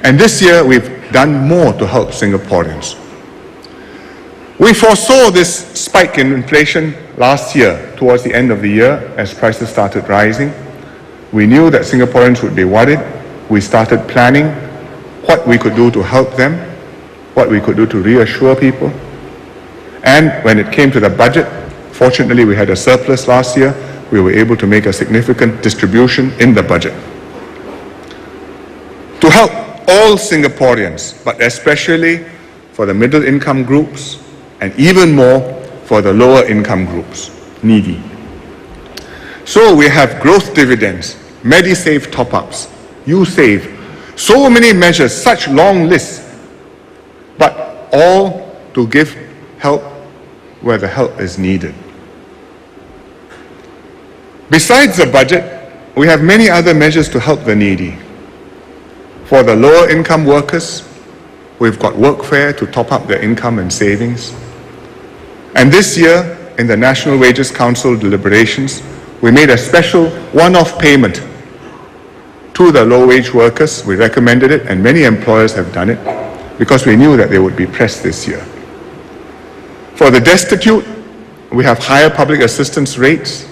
And this year, we've done more to help Singaporeans. We foresaw this spike in inflation last year, towards the end of the year, as prices started rising. We knew that Singaporeans would be worried. We started planning what we could do to help them, what we could do to reassure people. And when it came to the budget, fortunately we had a surplus last year. We were able to make a significant distribution in the budget to help all Singaporeans, but especially for the middle income groups and even more for the lower income groups, needy. So we have growth dividends, MediSave top-ups, YouSave, so many measures, such long lists, but all to give help where the help is needed. Besides the budget, we have many other measures to help the needy. For the lower income workers, we've got workfare to top up their income and savings. And this year, in the National Wages Council deliberations, we made a special one-off payment to the low-wage workers. We recommended it, and many employers have done it, because we knew that they would be pressed this year. For the destitute, we have higher public assistance rates,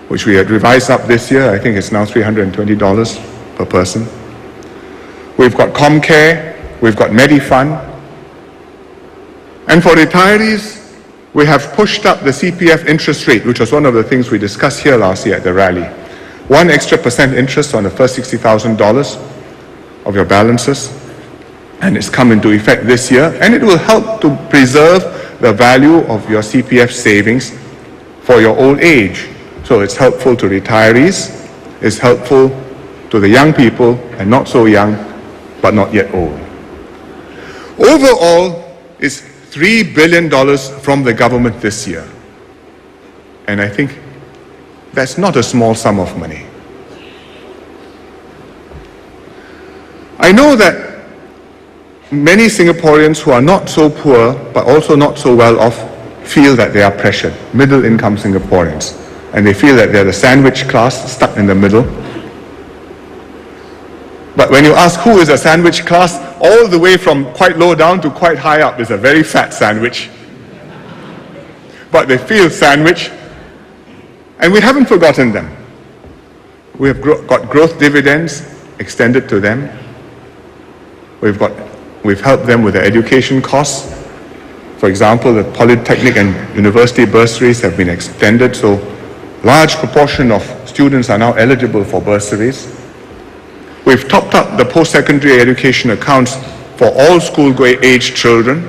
which we had revised up this year. I think it's now $320 per person. We've got ComCare, we've got MediFund. And for retirees, we have pushed up the CPF interest rate, which was one of the things we discussed here last year at the rally. 1 extra % interest on the first $60,000 of your balances. And it's come into effect this year, and it will help to preserve the value of your CPF savings for your old age. So it's helpful to retirees, it's helpful to the young people, and not so young, but not yet old. Overall, it's $3 billion from the government this year. And I think that's not a small sum of money. I know that many Singaporeans who are not so poor, but also not so well off, feel that they are pressured, middle-income Singaporeans. And they feel that they're the sandwich class stuck in the middle. But when you ask who is a sandwich class, all the way from quite low down to quite high up is a very fat sandwich. But they feel sandwich, and we haven't forgotten them. We have got growth dividends extended to them. We've helped them with their education costs. For example, the polytechnic and university bursaries have been extended, so large proportion of students are now eligible for bursaries. We've topped up the post-secondary education accounts for all school-age children,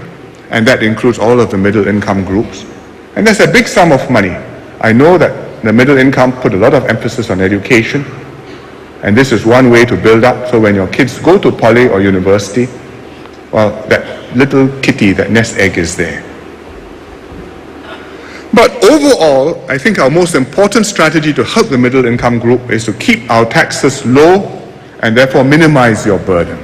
and that includes all of the middle-income groups. And that's a big sum of money. I know that the middle income put a lot of emphasis on education, and this is one way to build up, so when your kids go to poly or university, well, that little kitty, that nest egg is there. But overall, I think our most important strategy to help the middle income group is to keep our taxes low and therefore minimize your burden.